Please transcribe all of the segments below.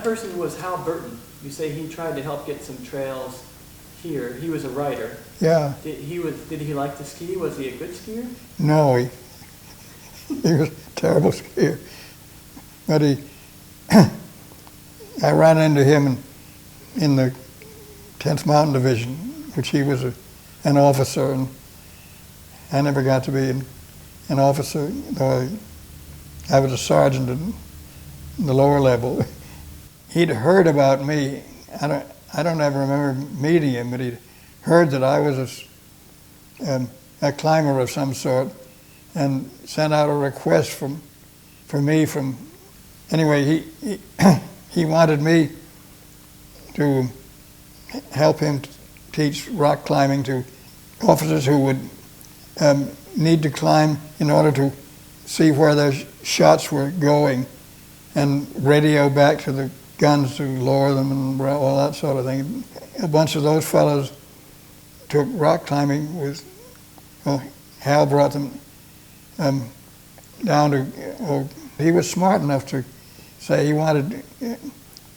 person was Hal Burton. You say he tried to help get some trails here. He was a writer. Yeah. Did he like to ski? Was he a good skier? No, he was a terrible skier. But I ran into him in the 10th Mountain Division, which he was an officer, and I never got to be an officer, though I was a sergeant in the lower level. He'd heard about me. I don't ever remember meeting him, but he'd heard that I was a climber of some sort, and sent out a request for me from. Anyway, he wanted me to help him teach rock climbing to officers who would need to climb in order to see where their shots were going, and radio back to the guns to lower them and all that sort of thing. A bunch of those fellows took rock climbing with, Hal brought them down to, he was smart enough to say he wanted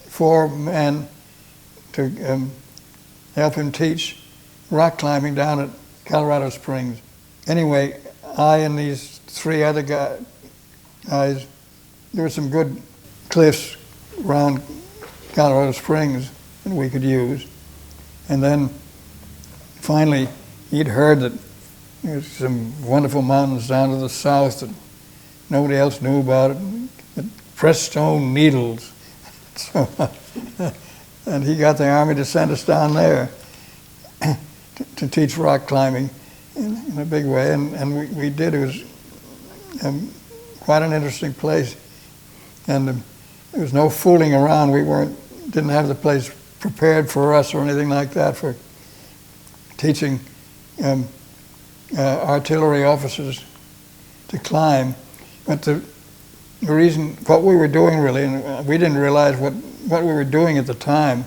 4 men to help him teach rock climbing down at Colorado Springs. Anyway, I and these 3 other guys, there were some good cliffs around Colorado Springs that we could use. And then finally, he'd heard that there's some wonderful mountains down to the south that nobody else knew about, the Crestone Needles. So, and he got the Army to send us down there to teach rock climbing in a big way, and we did. It was quite an interesting place, and there was no fooling around. We didn't have the place prepared for us or anything like that for teaching artillery officers to climb. But the reason, what we were doing really, and we didn't realize what we were doing at the time,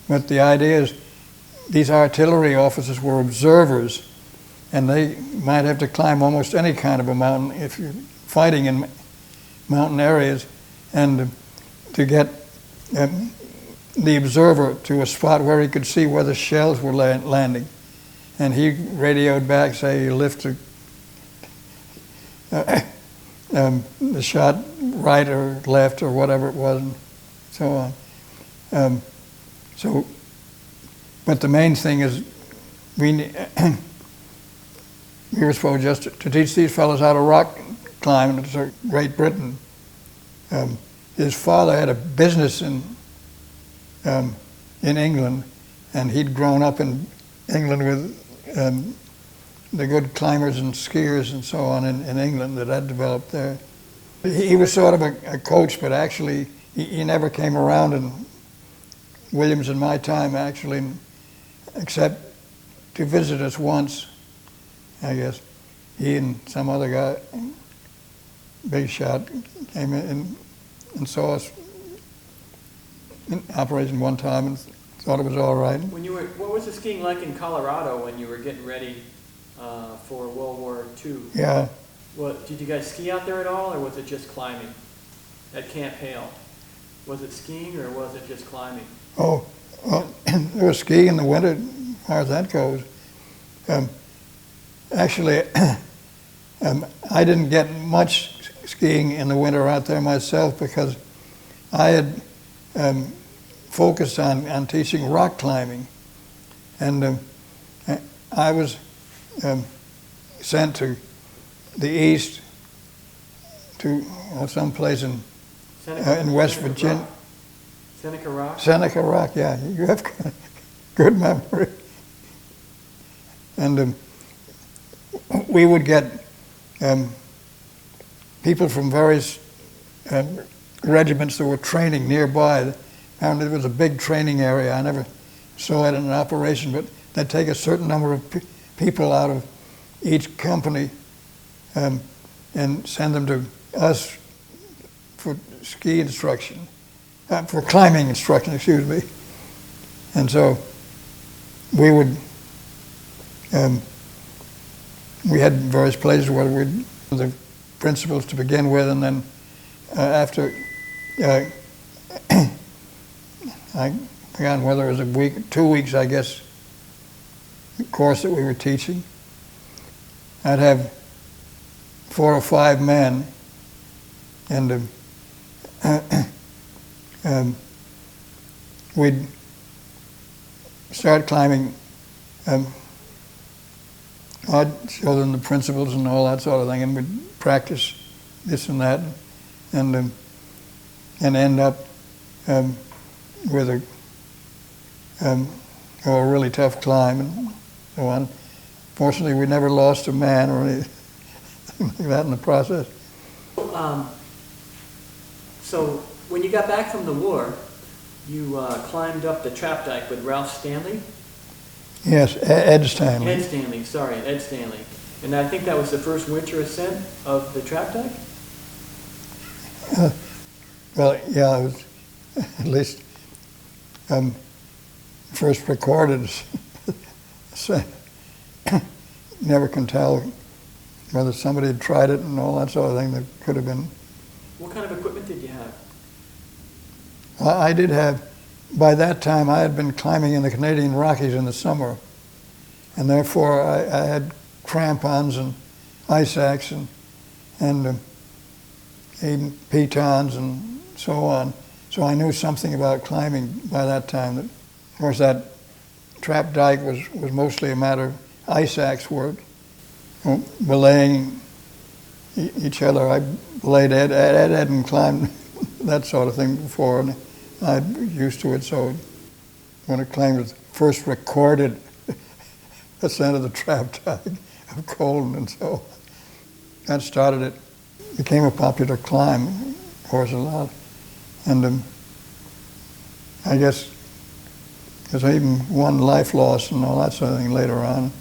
but the idea is these artillery officers were observers, and they might have to climb almost any kind of a mountain if you're fighting in mountain areas, and to get the observer to a spot where he could see where the shells were landing. And he radioed back, say, lift the shot right or left or whatever it was, and so on. But the main thing is we were supposed just to teach these fellows how to rock climb in Great Britain. His father had a business in England, and he'd grown up in England with the good climbers and skiers and so on in England that had developed there. He was sort of a coach, but actually he never came around in Williams in my time, actually, except to visit us once, I guess. He and some other guy, big shot, came in and saw us in operation one time and thought it was all right. What was the skiing like in Colorado when you were getting ready for World War II? Yeah. Did you guys ski out there at all, or was it just climbing at Camp Hale? Was it skiing or was it just climbing? Oh, well, there was skiing in the winter, as far as that goes. Actually, I didn't get much skiing in the winter out there myself because I had focused on teaching rock climbing, and I was sent to the east to some place in West Virginia. Seneca Rock? Seneca Rock, yeah. You have good memory. And we would get people from various regiments that were training nearby. And it was a big training area. I never saw it in an operation, but they'd take a certain number of people out of each company and send them to us for ski instruction, for climbing instruction, excuse me. And so we would, we had various places where we'd the principles to begin with, and then after I forgot whether it was a week, 2 weeks, I guess, the course that we were teaching. I'd have 4 or 5 men, and we'd start climbing. I'd show them the principles and all that sort of thing, and we'd practice this and that, and end up with a really tough climb and so on. Fortunately, we never lost a man or anything like that in the process. So when you got back from the war, you climbed up the Trapdike with Ralph Stanley? Yes, Ed Stanley. Ed Stanley, sorry, Ed Stanley. And I think that was the first winter ascent of the Trapdike? Well, yeah, it was at least first recorded ascent. Never can tell whether somebody had tried it and all that sort of thing. There could have been. What kind of equipment did you have? I did have, by that time I had been climbing in the Canadian Rockies in the summer, and therefore I had crampons and ice axe and even pitons and so on. So I knew something about climbing by that time. Of course, that Trapdike was mostly a matter of ice axe work, belaying each other. I belayed Ed. Ed hadn't climbed that sort of thing before, and I'm used to it. So when it claimed the first recorded ascent of the Trapdike of Colden, and so that started it. Became a popular climb, of course, a lot. And I guess there's even one life lost and all that sort of thing later on.